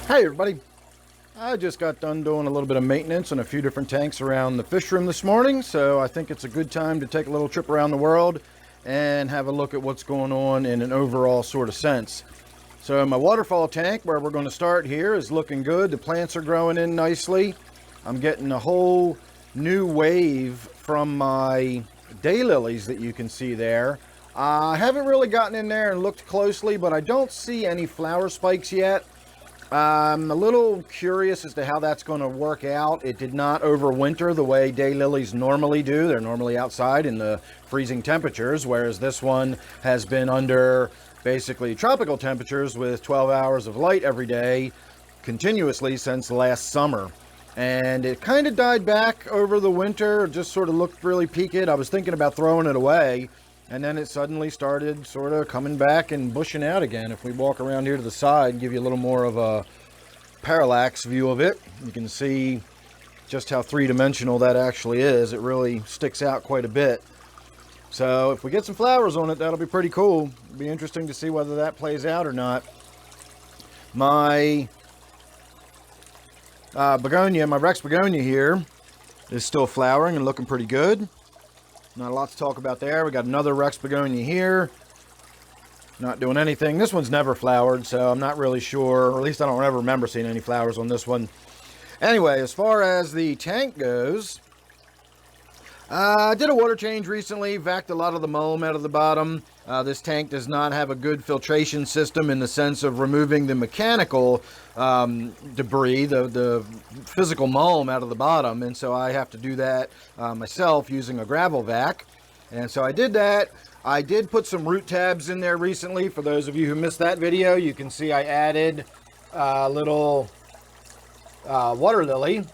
Hey everybody, I just got done doing a little bit of maintenance on a few different tanks around the fish room this morning, so I think it's a good time to take a little trip around the world and have a look at what's going on in an overall sort of sense. So my waterfall tank, where we're going to start here, is looking good. The plants are growing in nicely. I'm getting a whole new wave from my daylilies that you can see there. I haven't really gotten in there and looked closely, but I don't see any flower spikes yet. I'm a little curious as to how that's going to work out. It did not overwinter the way daylilies normally do. They're normally outside in the freezing temperatures, whereas this one has been under basically tropical temperatures with 12 hours of light every day continuously since last summer. And it kind of died back over the winter, just sort of looked really peaked. I was thinking about throwing it away, and then it suddenly started sort of coming back and bushing out again. If we walk around here to the side and give you a little more of a parallax view of it, you can see just how three-dimensional that actually is. It really sticks out quite a bit. So if we get some flowers on it, that'll be pretty cool. It'll be interesting to see whether that plays out or not. My begonia, my Rex begonia here, is still flowering and looking pretty good. Not a lot to talk about there. We got another Rex begonia here. Not doing anything. This one's never flowered, so I'm not really sure. Or at least I don't ever remember seeing any flowers on this one. Anyway, as far as the tank goes, I did a water change recently, vacuumed a lot of the mulm out of the bottom. This tank does not have a good filtration system in the sense of removing the mechanical debris, the physical mulm out of the bottom, and so I have to do that myself using a gravel vac. And so I did that. I did put some root tabs in there recently. For those of you who missed that video, you can see I added a little water lily.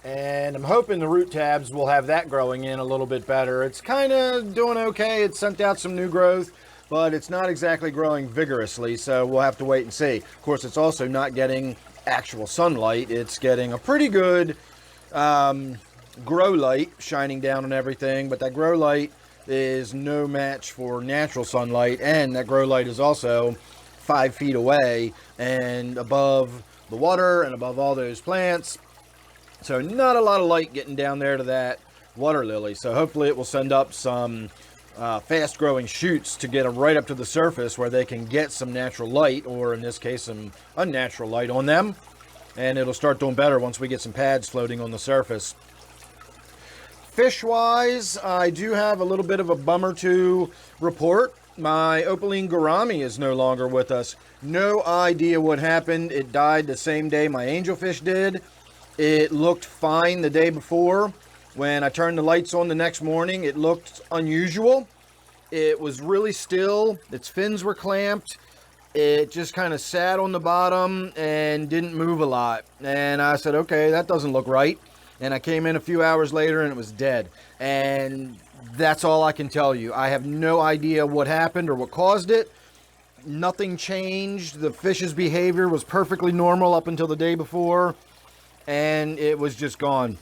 And I'm hoping the root tabs will have that growing in a little bit better. It's kind of doing okay. It's sent out some new growth, but it's not exactly growing vigorously, so we'll have to wait and see. Of course, it's also not getting actual sunlight. It's getting a pretty good grow light shining down on everything, but that grow light is no match for natural sunlight, and that grow light is also 5 feet away and above the water and above all those plants. So not a lot of light getting down there to that water lily. So hopefully it will send up some fast growing shoots to get them right up to the surface where they can get some natural light, or in this case some unnatural light on them. And it'll start doing better once we get some pads floating on the surface. Fish wise, I do have a little bit of a bummer to report. My opaline gourami is no longer with us. No idea what happened. It died the same day my angelfish did. It looked fine the day before. When I turned the lights on the next morning, it looked unusual. It was really still. Its fins were clamped. It just kind of sat on the bottom and didn't move a lot. And I said, okay, that doesn't look right. And I came in a few hours later and it was dead. And that's all I can tell you. I have no idea what happened or what caused it. Nothing changed. The fish's behavior was perfectly normal up until the day before. And it was just gone.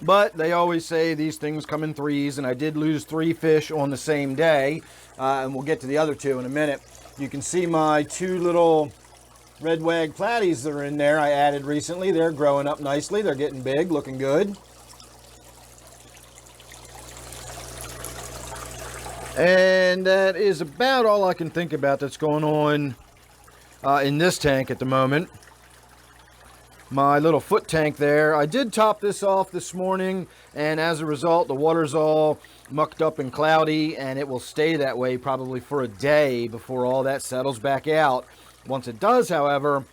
But they always say these things come in threes, and I did lose 3 fish on the same day, and we'll get to the other 2 in a minute. You can see my 2 little red wag platies that are in there I added recently. They're growing up nicely. They're getting big, looking good. And that is about all I can think about that's going on in this tank at the moment. My little foot tank there, I did top this off this morning, and as a result the water's all mucked up and cloudy, and it will stay that way probably for a day before all that settles back out. Once it does, however,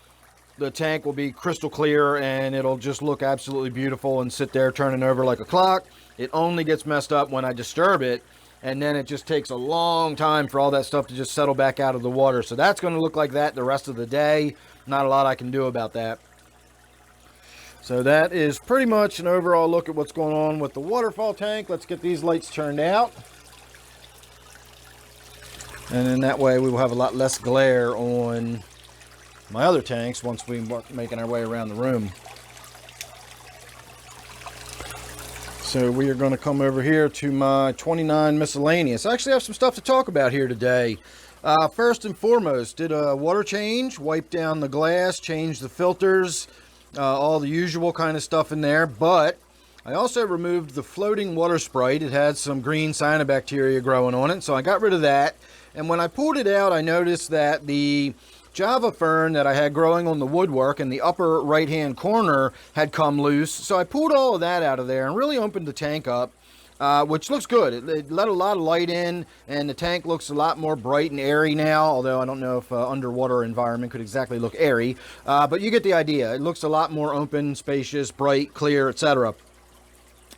the tank will be crystal clear and it'll just look absolutely beautiful and sit there turning over like a clock. It only gets messed up when I disturb it, and then it just takes a long time for all that stuff to just settle back out of the water. So that's going to look like that the rest of the day. Not a lot I can do about that. So that is pretty much an overall look at what's going on with the waterfall tank. Let's get these lights turned out. And then that way we will have a lot less glare on my other tanks once we start making our way around the room. So we are going to come over here to my 29 miscellaneous. I actually have some stuff to talk about here today. First and foremost, did a water change, wiped down the glass, changed the filters, all the usual kind of stuff in there. But I also removed the floating water sprite. It had some green cyanobacteria growing on it, so I got rid of that. And when I pulled it out, I noticed that the Java fern that I had growing on the woodwork in the upper right-hand corner had come loose. So I pulled all of that out of there and really opened the tank up, which looks good. It let a lot of light in, and the tank looks a lot more bright and airy now, although I don't know if underwater environment could exactly look airy. But you get the idea. It looks a lot more open, spacious, bright, clear, etc.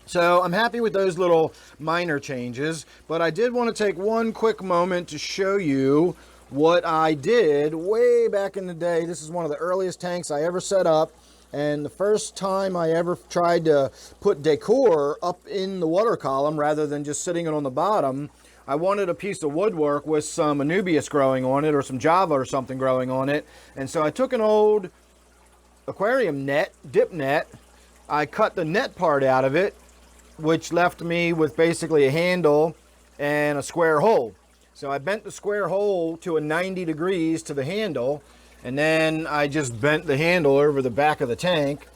So I'm happy with those little minor changes, but I did want to take one quick moment to show you what I did way back in the day. This is one of the earliest tanks I ever set up, and the first time I ever tried to put decor up in the water column rather than just sitting it on the bottom. I wanted a piece of woodwork with some Anubias growing on it, or some Java or something growing on it, and so I took an old aquarium net, dip net. I cut the net part out of it, which left me with basically a handle and a square hole. So I bent the square hole to a 90 degrees to the handle, and then I just bent the handle over the back of the tank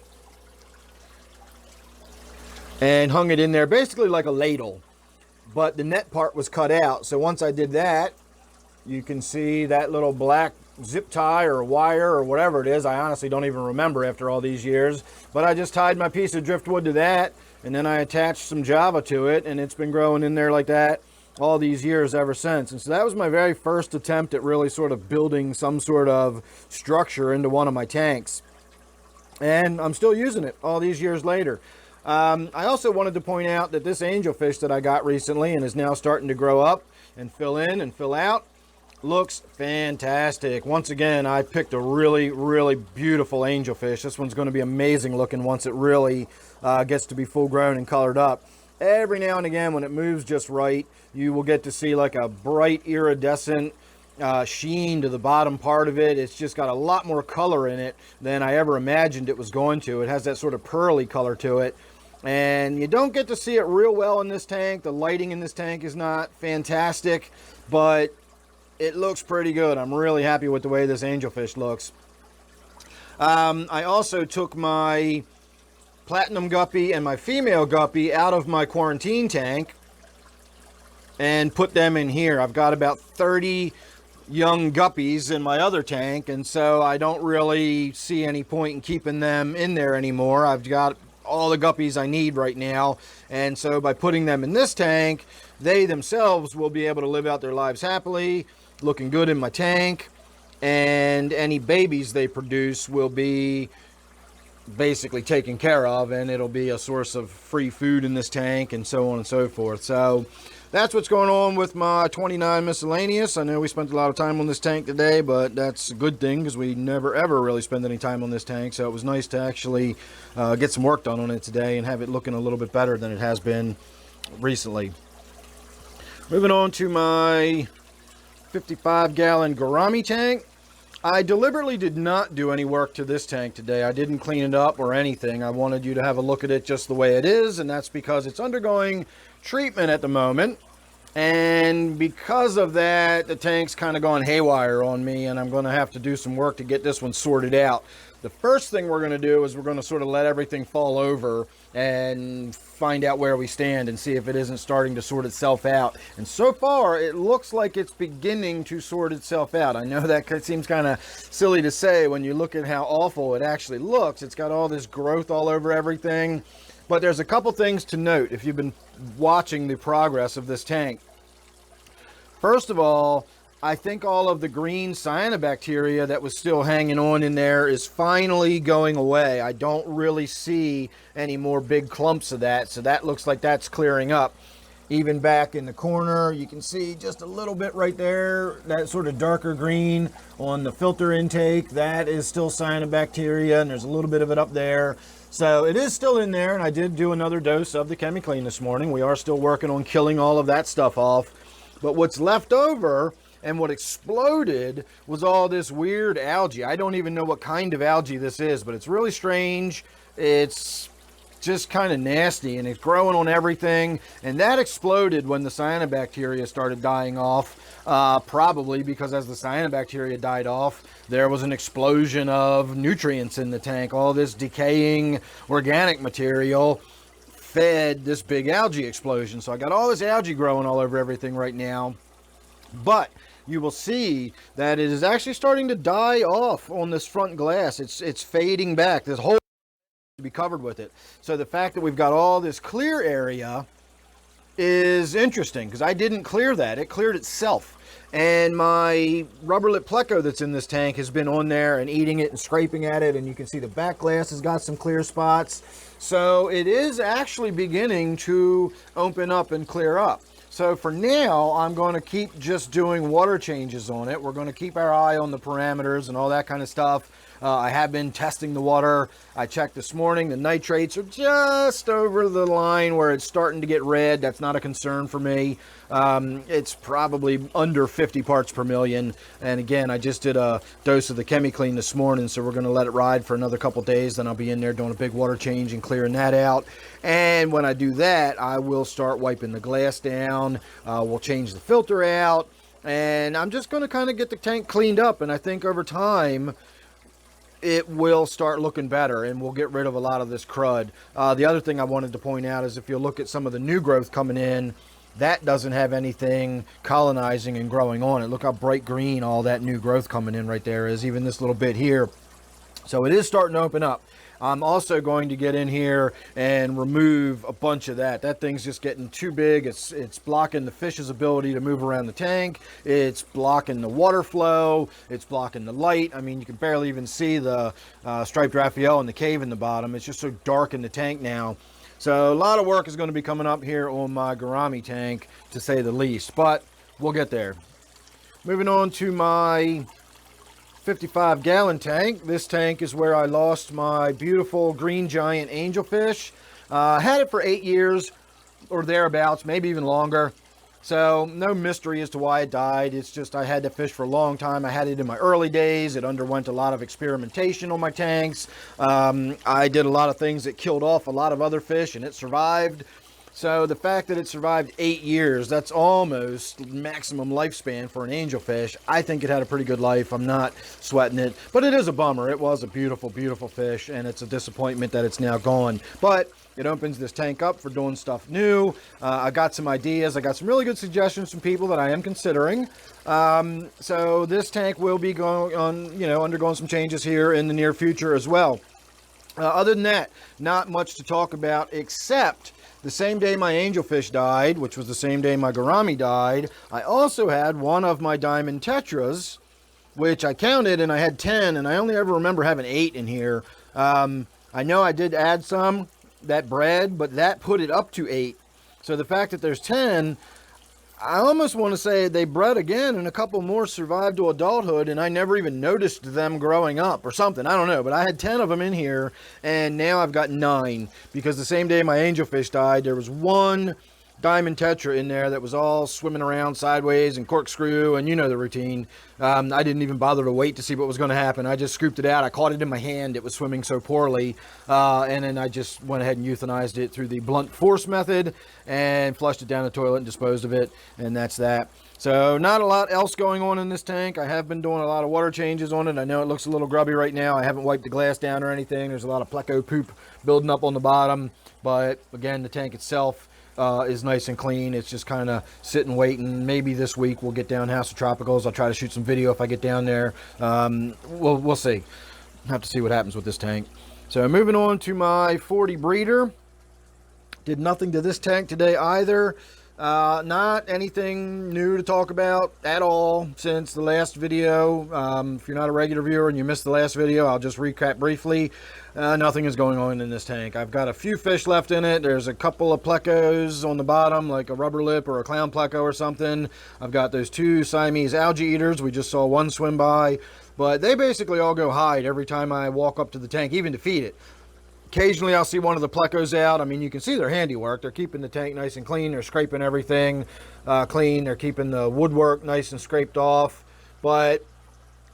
and hung it in there basically like a ladle. But the net part was cut out. So once I did that, you can see that little black zip tie or wire or whatever it is. I honestly don't even remember after all these years. But I just tied my piece of driftwood to that, and then I attached some Java to it, and it's been growing in there like that all these years ever since. And so that was my very first attempt at really sort of building some sort of structure into one of my tanks. And I'm still using it all these years later. I also wanted to point out that this angelfish that I got recently and is now starting to grow up and fill in and fill out looks fantastic. Once again, I picked a really, really beautiful angelfish. This one's going to be amazing looking once it really gets to be full grown and colored up. Every now and again, when it moves just right, you will get to see like a bright iridescent sheen to the bottom part of it. It's just got a lot more color in it than I ever imagined it was going to. It has that sort of pearly color to it. And you don't get to see it real well in this tank. The lighting in this tank is not fantastic, but it looks pretty good. I'm really happy with the way this angelfish looks. I also took my platinum guppy and my female guppy out of my quarantine tank and put them in here. I've got about 30 young guppies in my other tank, and so I don't really see any point in keeping them in there anymore. I've got all the guppies I need right now, and so by putting them in this tank, they themselves will be able to live out their lives happily, looking good in my tank, and any babies they produce will be basically taken care of, and it'll be a source of free food in this tank, and so on and so forth. So that's what's going on with my 29 miscellaneous. I know we spent a lot of time on this tank today, but that's a good thing because we never ever really spend any time on this tank, so it was nice to actually get some work done on it today and have it looking a little bit better than it has been recently. Moving on to my 55-gallon Gourami tank. I deliberately did not do any work to this tank today. I didn't clean it up or anything. I wanted you to have a look at it just the way it is, and that's because it's undergoing treatment at the moment. And because of that, the tank's kind of gone haywire on me, and I'm going to have to do some work to get this one sorted out. The first thing we're going to do is we're going to sort of let everything fall over and find out where we stand and see if it isn't starting to sort itself out. And so far, it looks like it's beginning to sort itself out. I know that seems kind of silly to say when you look at how awful it actually looks. It's got all this growth all over everything. But there's a couple things to note if you've been watching the progress of this tank. First of all, I think all of the green cyanobacteria that was still hanging on in there is finally going away. I don't really see any more big clumps of that, so that looks like that's clearing up. Even back in the corner, you can see just a little bit right there, that sort of darker green on the filter intake. That is still cyanobacteria, and there's a little bit of it up there. So it is still in there, and I did do another dose of the ChemiClean this morning. We are still working on killing all of that stuff off. But what's left over and what exploded was all this weird algae. I don't even know what kind of algae this is, but it's really strange. It's just kind of nasty, and it's growing on everything. And that exploded when the cyanobacteria started dying off, probably because as the cyanobacteria died off, there was an explosion of nutrients in the tank. All this decaying organic material fed this big algae explosion. So I got all this algae growing all over everything right now. But you will see that it is actually starting to die off on this front glass. It's fading back. This whole to be covered with it. So the fact that we've got all this clear area is interesting, because I didn't clear that. It cleared itself. And my rubber lip pleco that's in this tank has been on there and eating it and scraping at it, and you can see the back glass has got some clear spots. So it is actually beginning to open up and clear up. So for now, I'm going to keep just doing water changes on it. We're going to keep our eye on the parameters and all that kind of stuff. I have been testing the water. I checked this morning. The nitrates are just over the line where it's starting to get red. That's not a concern for me. It's probably under 50 parts per million. And again, I just did a dose of the ChemiClean this morning, so we're going to let it ride for another couple days. Then I'll be in there doing a big water change and clearing that out. And when I do that, I will start wiping the glass down. We'll change the filter out. And I'm just going to kind of get the tank cleaned up. And I think over time, it will start looking better, and we'll get rid of a lot of this crud. The other thing I wanted to point out is if you look at some of the new growth coming in, that doesn't have anything colonizing and growing on it. Look how bright green all that new growth coming in right there is, even this little bit here. So it is starting to open up. I'm also going to get in here and remove a bunch of that. That thing's just getting too big. It's blocking the fish's ability to move around the tank. It's blocking the water flow. It's blocking the light. I mean, you can barely even see the striped Raphael in the cave in the bottom. It's just so dark in the tank now. So a lot of work is going to be coming up here on my Gourami tank, to say the least. But we'll get there. Moving on to my 55-gallon tank. This tank is where I lost my beautiful green giant angelfish. Had it for 8 years or thereabouts, maybe even longer. So no mystery as to why it died. It's just I had the fish for a long time. I had it in my early days. It underwent a lot of experimentation on my tanks. I did a lot of things that killed off a lot of other fish, and it survived. So the fact that it survived 8 years, that's almost maximum lifespan for an angelfish. I think it had a pretty good life. I'm not sweating it, but it is a bummer. It was a beautiful, beautiful fish, and it's a disappointment that it's now gone. But it opens this tank up for doing stuff new. I got some ideas. I got some really good suggestions from people that I am considering. So this tank will be going on, undergoing some changes here in the near future as well. Other than that, not much to talk about, except the same day my angelfish died, which was the same day my gourami died, I also had one of my diamond tetras, which I counted, and I had 10, and I only ever remember having 8 in here. I know I did add some that bred, but that put it up to 8. So the fact that there's 10, I almost want to say they bred again, and a couple more survived to adulthood, and I never even noticed them growing up or something. I don't know, but I had 10 of them in here, and now I've got 9, because the same day my angelfish died, there was one diamond tetra in there that was all swimming around sideways and corkscrew, and you know the routine. I didn't even bother to wait to see what was going to happen. I just scooped it out. I caught it in my hand. It was swimming so poorly, and then I just went ahead and euthanized it through the blunt force method and flushed it down the toilet and disposed of it, and that's that. So not a lot else going on in this tank. I have been doing a lot of water changes on it. I know it looks a little grubby right now. I haven't wiped the glass down or anything. There's a lot of pleco poop building up on the bottom, but again, the tank itself is nice and clean. It's just kind of sitting waiting. Maybe this week we'll get down House of Tropicals. I'll try to shoot some video if I get down there. We'll see. Have to see what happens with this tank. So moving on to my 40 breeder. Did nothing to this tank today either. Not anything new to talk about at all since the last video. If you're not a regular viewer and you missed the last video, I'll just recap briefly. Nothing is going on in this tank. I've got a few fish left in it. There's a couple of plecos on the bottom, like a rubber lip or a clown pleco or something. I've got those 2 Siamese algae eaters. We just saw one swim by, but they basically all go hide every time I walk up to the tank, even to feed it. Occasionally I'll see one of the plecos out. I mean, you can see their handiwork. They're keeping the tank nice and clean. They're scraping everything clean. They're keeping the woodwork nice and scraped off. But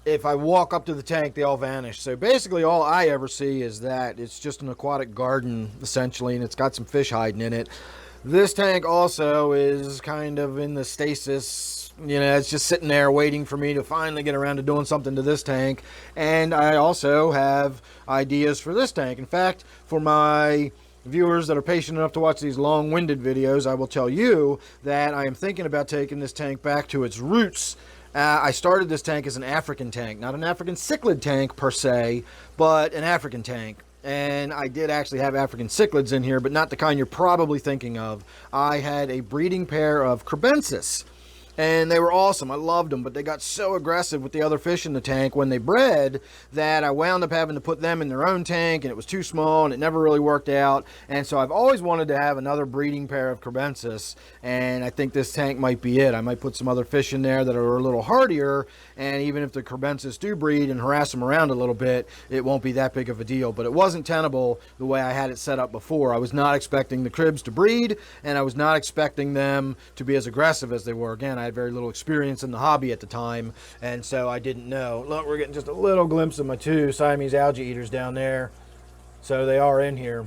if I walk up to the tank, they all vanish. So basically all I ever see is that it's just an aquatic garden, essentially, and it's got some fish hiding in it. This tank also is kind of in the stasis. You know, it's just sitting there waiting for me to finally get around to doing something to this tank. And I also have ideas for this tank. In fact, for my viewers that are patient enough to watch these long-winded videos, I will tell you that I am thinking about taking this tank back to its roots. I started this tank as an African tank, not an African cichlid tank per se, but an African tank. And I did actually have African cichlids in here, but not the kind you're probably thinking of. I had a breeding pair of crebensis, and they were awesome. I loved them, but they got so aggressive with the other fish in the tank when they bred that I wound up having to put them in their own tank, and it was too small, and it never really worked out. And so I've always wanted to have another breeding pair of crebensis, and I think this tank might be it. I might put some other fish in there that are a little hardier, and even if the crebensis do breed and harass them around a little bit, it won't be that big of a deal. But it wasn't tenable the way I had it set up before. I was not expecting the cribs to breed, and I was not expecting them to be as aggressive as they were. Again, I had very little experience in the hobby at the time, and so I didn't know. Look, we're getting just a little glimpse of my two Siamese algae eaters down there. So they are in here.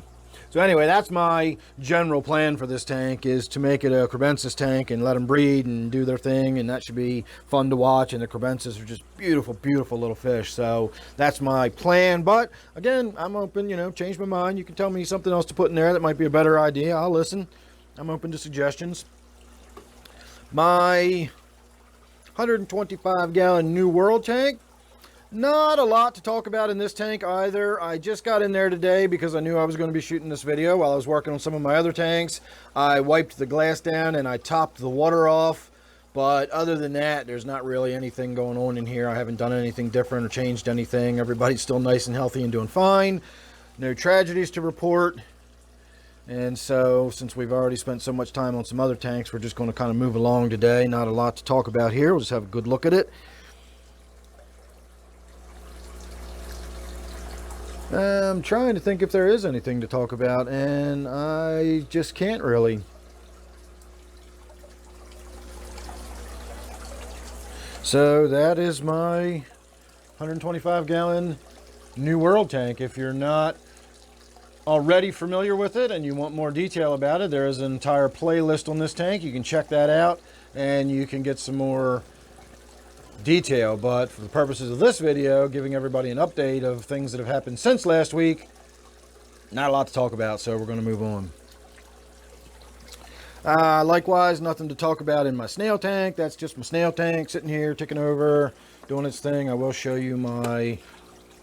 So anyway, that's my general plan for this tank, is to make it a crebensis tank and let them breed and do their thing, and that should be fun to watch. And the crebensis are just beautiful, beautiful little fish. So that's my plan. But again, I'm open, you know, change my mind. You can tell me something else to put in there that might be a better idea. I'll listen. I'm open to suggestions. My 125-gallon New World tank. Not a lot to talk about in this tank either. I just got in there today because I knew I was going to be shooting this video while I was working on some of my other tanks. I wiped the glass down and I topped the water off. But other than that, there's not really anything going on in here. I haven't done anything different or changed anything. Everybody's still nice and healthy and doing fine. No tragedies to report. And so, since we've already spent so much time on some other tanks, we're just going to kind of move along today. Not a lot to talk about here. We'll just have a good look at it. I'm trying to think if there is anything to talk about, and I just can't really. So that is my 125-gallon New World tank. If you're not already familiar with it and you want more detail about it, there is an entire playlist on this tank. You can check that out and you can get some more detail. But for the purposes of this video, giving everybody an update of things that have happened since last week, not a lot to talk about, so we're going to move on. Likewise, nothing to talk about in my snail tank. That's just my snail tank sitting here ticking over, doing its thing. I will show you my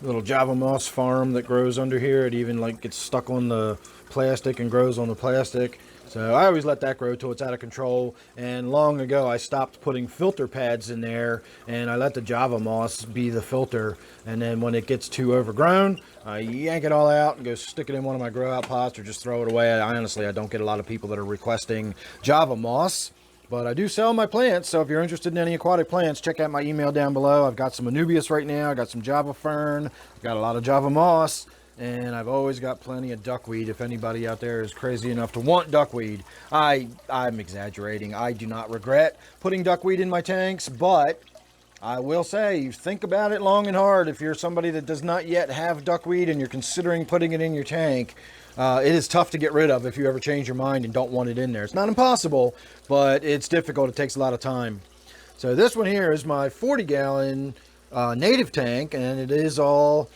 little Java moss farm that grows under here. It even like gets stuck on the plastic and grows on the plastic. So I always let that grow till it's out of control. And long ago I stopped putting filter pads in there, and I let the Java moss be the filter. And then when it gets too overgrown, I yank it all out and go stick it in one of my grow out pots or just throw it away. Honestly, I don't get a lot of people that are requesting Java moss. But I do sell my plants, so if you're interested in any aquatic plants, check out my email down below. I've got some Anubias right now. I got some Java fern. I've got a lot of Java moss. And I've always got plenty of duckweed if anybody out there is crazy enough to want duckweed. I'm exaggerating. I do not regret putting duckweed in my tanks, but I will say, you think about it long and hard. If you're somebody that does not yet have duckweed and you're considering putting it in your tank, it is tough to get rid of if you ever change your mind and don't want it in there. It's not impossible, but it's difficult. It takes a lot of time. So this one here is my 40-gallon native tank, and it is all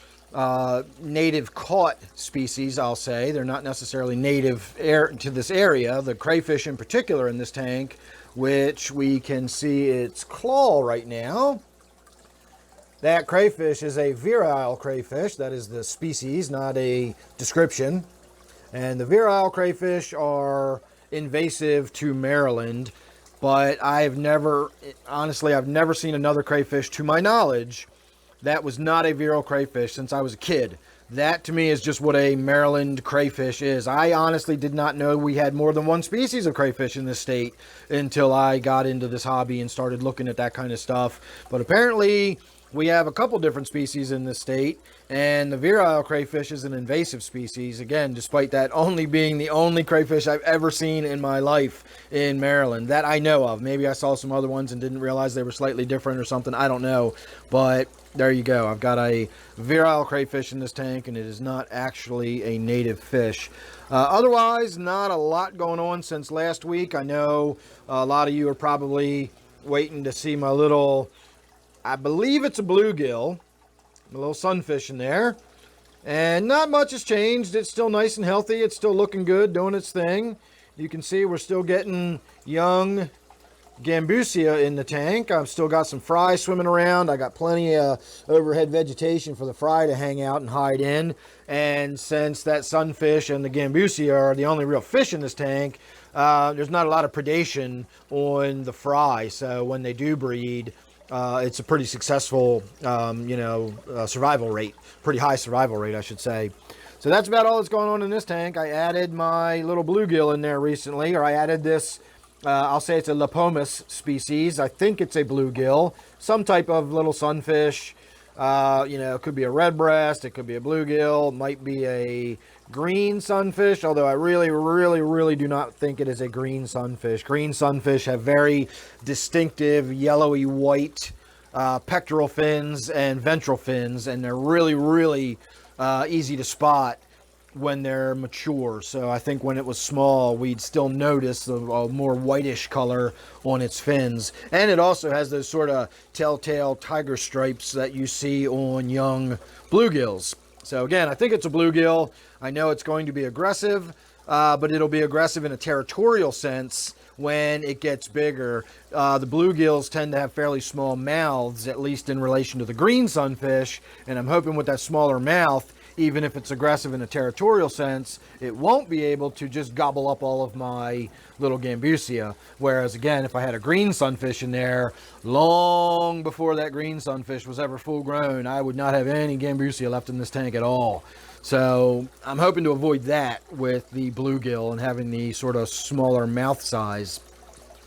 native caught species, I'll say. They're not necessarily native to this area. The crayfish in particular in this tank, which we can see its claw right now. That crayfish is a virile crayfish. That is the species, not a description. And the virile crayfish are invasive to Maryland, but I've never seen another crayfish, to my knowledge, that was not a virile crayfish since I was a kid. That to me is just what a Maryland crayfish is. I honestly did not know we had more than one species of crayfish in this state until I got into this hobby and started looking at that kind of stuff. But apparently we have a couple different species in this state, and the virile crayfish is an invasive species. Again, despite that only being the only crayfish I've ever seen in my life in Maryland that I know of. Maybe I saw some other ones and didn't realize they were slightly different or something. I don't know. But there you go. I've got a virile crayfish in this tank, and it is not actually a native fish. Otherwise, not a lot going on since last week. I know a lot of you are probably waiting to see my little, I believe it's a bluegill, a little sunfish in there. And not much has changed. It's still nice and healthy. It's still looking good, doing its thing. You can see we're still getting young Gambusia in the tank. I've still got some fry swimming around. I got plenty of overhead vegetation for the fry to hang out and hide in. And since that sunfish and the Gambusia are the only real fish in this tank, there's not a lot of predation on the fry. So when they do breed, it's a pretty successful, survival rate. Pretty high survival rate, I should say. So that's about all that's going on in this tank. I added my little bluegill in there recently, or I added this, I'll say it's a Lepomis species. I think it's a bluegill, some type of little sunfish. It could be a redbreast, it could be a bluegill, it might be a green sunfish, although I really do not think it is a green sunfish. Green sunfish have very distinctive yellowy white pectoral fins and ventral fins, and they're really easy to spot when they're mature. So I think when it was small, we'd still notice a more whitish color on its fins. And it also has those sort of telltale tiger stripes that you see on young bluegills. So again, I think it's a bluegill. I know it's going to be aggressive, but it'll be aggressive in a territorial sense when it gets bigger. The bluegills tend to have fairly small mouths, at least in relation to the green sunfish, and I'm hoping with that smaller mouth, even if it's aggressive in a territorial sense, it won't be able to just gobble up all of my little Gambusia. Whereas again, if I had a green sunfish in there, long before that green sunfish was ever full grown, I would not have any Gambusia left in this tank at all. So I'm hoping to avoid that with the bluegill and having the sort of smaller mouth size.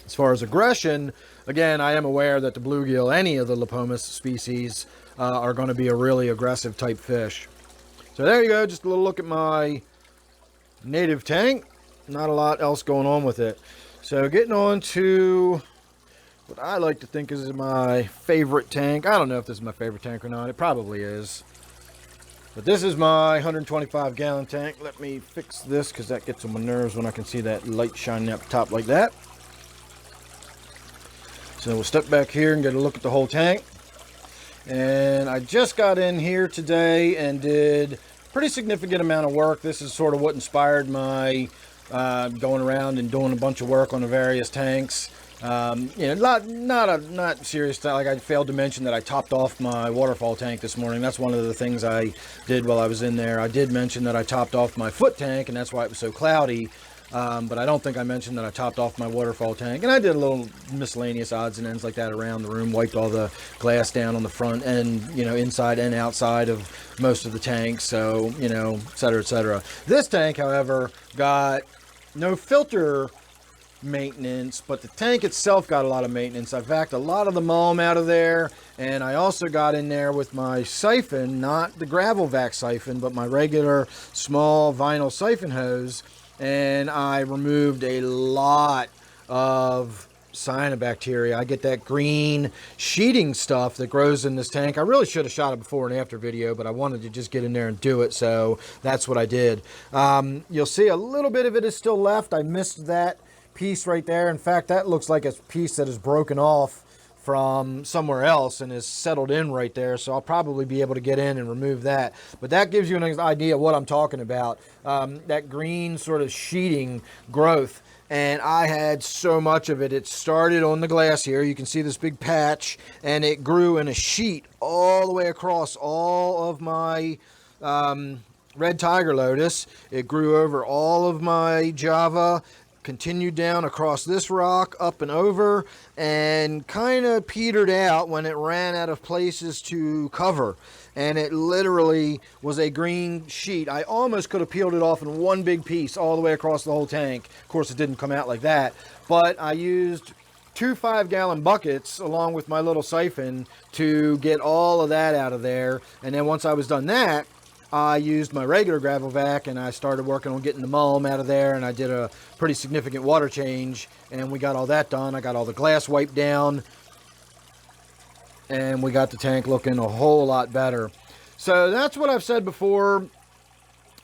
As far as aggression, again, I am aware that the bluegill, any of the Lepomis species, are going to be a really aggressive type fish. So there you go, just a little look at my native tank. Not a lot else going on with it. So getting on to what I like to think is my favorite tank. I don't know if this is my favorite tank or not. It probably is. But this is my 125 gallon tank. Let me fix this because that gets on my nerves when I can see that light shining up top like that. So we'll step back here and get a look at the whole tank. And I just got in here today and did a pretty significant amount of work. This is sort of what inspired my going around and doing a bunch of work on the various tanks. Not serious. Like I failed to mention that I topped off my waterfall tank this morning. That's one of the things I did while I was in there. I did mention that I topped off my foot tank, and that's why it was so cloudy. But I don't think I mentioned that I topped off my waterfall tank. And I did a little miscellaneous odds and ends like that around the room, wiped all the glass down on the front and, inside and outside of most of the tanks. So, et cetera, et cetera. This tank, however, got no filter maintenance, but the tank itself got a lot of maintenance. I vacuumed a lot of the mulm out of there, and I also got in there with my siphon, not the gravel vac siphon, but my regular small vinyl siphon hose, and I removed a lot of cyanobacteria. I get that green sheeting stuff that grows in this tank. I really should have shot a before and after video, but I wanted to just get in there and do it, so that's what I did. You'll see a little bit of it is still left. I missed that piece right there. In fact, that looks like a piece that is broken off from somewhere else and is settled in right there, so I'll probably be able to get in and remove that. But that gives you an idea of what I'm talking about, that green sort of sheeting growth. And I had so much of it. It started on the glass here. You can see this big patch, and it grew in a sheet all the way across all of my red tiger lotus. It grew over all of my Java, continued down across this rock, up and over, and kind of petered out when it ran out of places to cover. And it literally was a green sheet. I almost could have peeled it off in one big piece all the way across the whole tank. Of course, it didn't come out like that, but I used 2 5-gallon buckets along with my little siphon to get all of that out of there. And then once I was done that, I used my regular gravel vac and I started working on getting the mulm out of there, and I did a pretty significant water change, and we got all that done. I got all the glass wiped down. and we got the tank looking a whole lot better. So that's what I've said before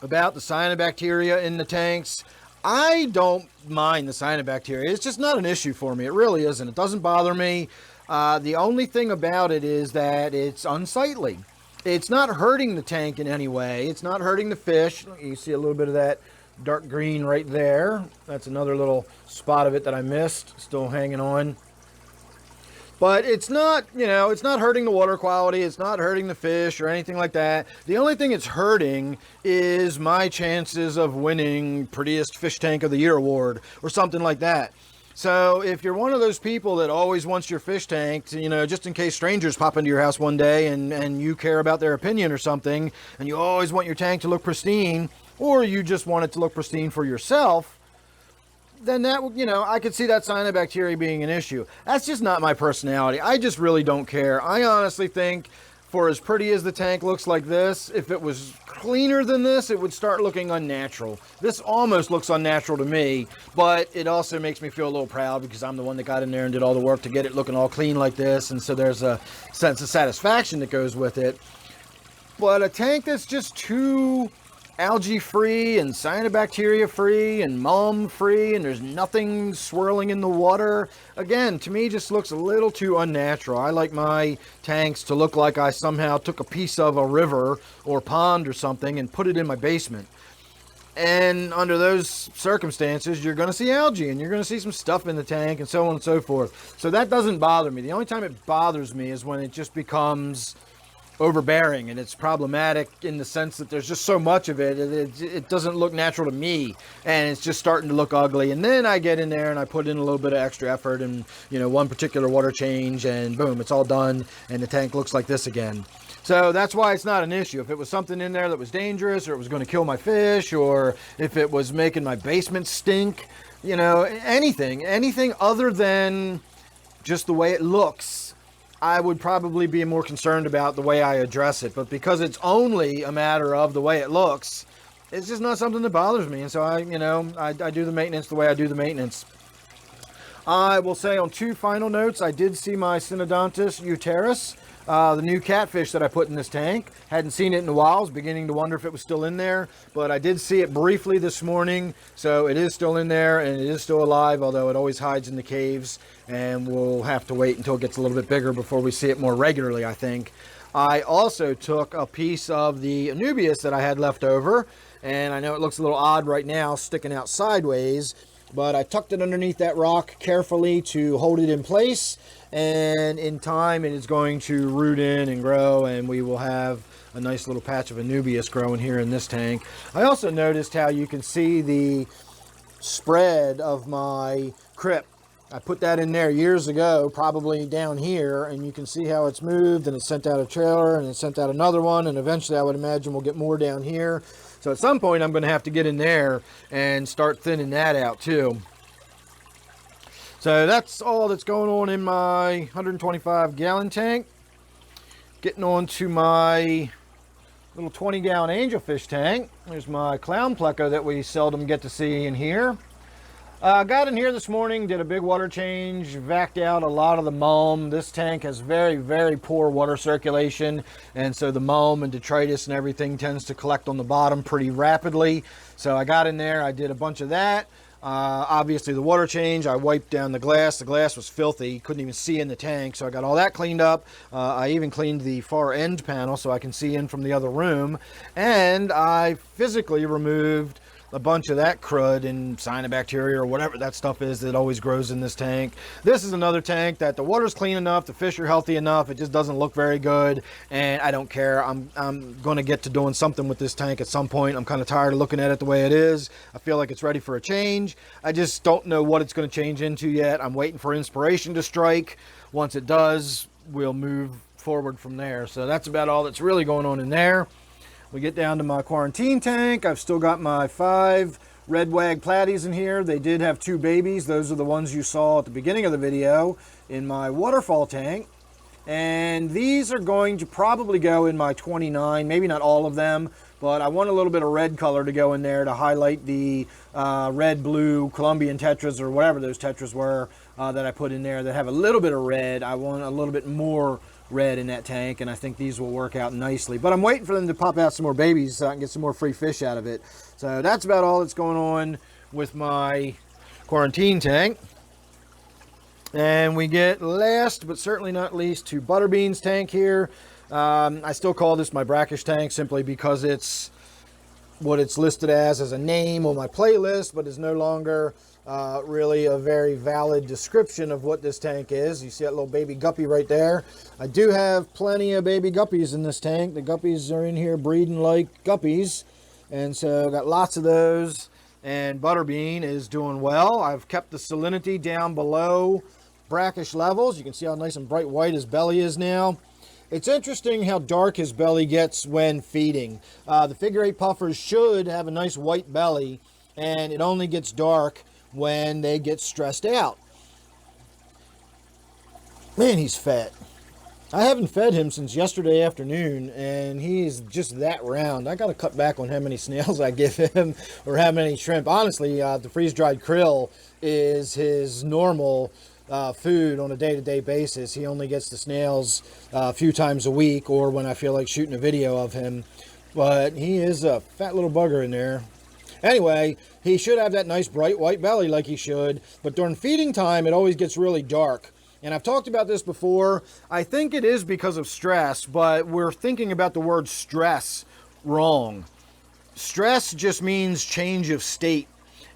about the cyanobacteria in the tanks. I don't mind the cyanobacteria. It's just not an issue for me. It really isn't. It doesn't bother me. The only thing about it is that it's unsightly. It's not hurting the tank in any way. It's not hurting the fish. You see a little bit of that dark green right there. That's another little spot of it that I missed, still hanging on. But it's not, you know, it's not hurting the water quality. It's not hurting the fish or anything like that. The only thing it's hurting is my chances of winning Prettiest Fish Tank of the Year award or something like that. So if you're one of those people that always wants your fish tank to, you know, just in case strangers pop into your house one day and you care about their opinion or something, and you always want your tank to look pristine, or you just want it to look pristine for yourself, then that, you know, I could see that cyanobacteria being an issue. That's just not my personality. I just really don't care. I honestly think for as pretty as the tank looks like this, if it was cleaner than this, it would start looking unnatural. This almost looks unnatural to me, but it also makes me feel a little proud because I'm the one that got in there and did all the work to get it looking all clean like this, and so there's a sense of satisfaction that goes with it. But a tank that's just too algae free and cyanobacteria free and mulm free and there's nothing swirling in the water, again, to me just looks a little too unnatural. I like my tanks to look like I somehow took a piece of a river or pond or something and put it in my basement. And under those circumstances, you're going to see algae and you're going to see some stuff in the tank and so on and so forth. So that doesn't bother me. The only time it bothers me is when it just becomes overbearing and it's problematic in the sense that there's just so much of it. It doesn't look natural to me and it's just starting to look ugly. And then I get in there and I put in a little bit of extra effort and, you know, one particular water change and boom, it's all done and the tank looks like this again. So that's why it's not an issue. If it was something in there that was dangerous or it was going to kill my fish or if it was making my basement stink, you know, anything other than just the way it looks, I would probably be more concerned about the way I address it. But because it's only a matter of the way it looks, it's just not something that bothers me. And so I do the maintenance the way I do the maintenance. I will say on two final notes, I did see my Synodontis uterus, the new catfish that I put in this tank. Hadn't seen it in a while. I was beginning to wonder if it was still in there, but I did see it briefly this morning. So it is still in there and it is still alive, although it always hides in the caves. And we'll have to wait until it gets a little bit bigger before we see it more regularly, I think. I also took a piece of the Anubias that I had left over, and I know it looks a little odd right now sticking out sideways, but I tucked it underneath that rock carefully to hold it in place, and in time it is going to root in and grow, and we will have a nice little patch of Anubias growing here in this tank. I also noticed how you can see the spread of my crypt. I put that in there years ago, probably down here, and you can see how it's moved, and it sent out a trailer, and it sent out another one, and eventually I would imagine we'll get more down here. So at some point I'm going to have to get in there and start thinning that out too. So that's all that's going on in my 125-gallon tank. Getting on to my little 20-gallon Angelfish tank. There's my clown pleco that we seldom get to see in here. Got in here this morning, did a big water change, vacked out a lot of the mulm. This tank has very, very poor water circulation, and so the mulm and detritus and everything tends to collect on the bottom pretty rapidly. So I got in there, I did a bunch of that. Obviously the water change, I wiped down the glass. The glass was filthy, couldn't even see in the tank, so I got all that cleaned up. I even cleaned the far end panel so I can see in from the other room, and I physically removed a bunch of that crud and cyanobacteria or whatever that stuff is that always grows in this tank. This is another tank that the water's clean enough, the fish are healthy enough, it just doesn't look very good, and I don't care. I'm going to get to doing something with this tank at some point. I'm kind of tired of looking at it the way it is. I feel like it's ready for a change. I just don't know what it's going to change into yet. I'm waiting for inspiration to strike. Once it does, we'll move forward from there. So that's about all that's really going on in there. We get down to my quarantine tank. I've still got my 5 red wag platies in here. They did have 2 babies. Those are the ones you saw at the beginning of the video in my waterfall tank. And these are going to probably go in my 29, maybe not all of them, but I want a little bit of red color to go in there to highlight the red, blue Colombian tetras or whatever those tetras were that I put in there that have a little bit of red. I want a little bit more red in that tank, and I think these will work out nicely. But I'm waiting for them to pop out some more babies so I can get some more free fish out of it. So that's about all that's going on with my quarantine tank. And we get last but certainly not least to Butterbean's tank here. I still call this my brackish tank simply because it's what it's listed as a name on my playlist, but is no longer really a very valid description of what this tank is. You see that little baby guppy right there? I do have plenty of baby guppies in this tank. The guppies are in here breeding like guppies, and so I've got lots of those. And Butterbean is doing well. I've kept the salinity down below brackish levels. You can see how nice and bright white his belly is now. It's interesting how dark his belly gets when feeding. The figure 8 puffers should have a nice white belly, and it only gets dark when they get stressed out. Man, he's fat. I haven't fed him since yesterday afternoon, and he's just that round. I got to cut back on how many snails I give him or how many shrimp. Honestly, the freeze-dried krill is his normal food on a day-to-day basis. He only gets the snails a few times a week or when I feel like shooting a video of him. But he is a fat little bugger in there. Anyway, he should have that nice bright white belly like he should, but during feeding time it always gets really dark. And I've talked about this before. I think it is because of stress, but we're thinking about the word stress wrong. Stress just means change of state.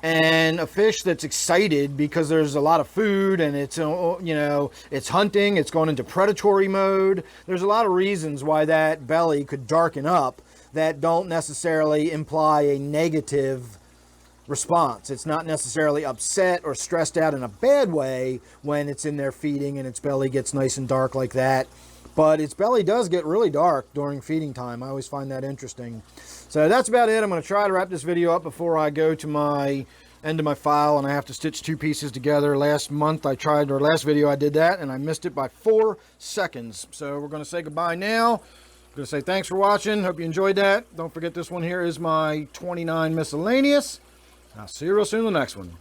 And a fish that's excited because there's a lot of food and it's, you know, it's hunting, it's going into predatory mode. There's a lot of reasons why that belly could darken up that don't necessarily imply a negative response. It's not necessarily upset or stressed out in a bad way when it's in there feeding and its belly gets nice and dark like that. But its belly does get really dark during feeding time. I always find that interesting. So that's about it. I'm going to try to wrap this video up before I go to my end of my file and I have to stitch two pieces together. Last month I tried, or last video I did that, and I missed it by 4 seconds. So we're going to say goodbye now. I'm going to say thanks for watching. Hope you enjoyed that. Don't forget this one here is my 29 miscellaneous. I'll see you real soon in the next one.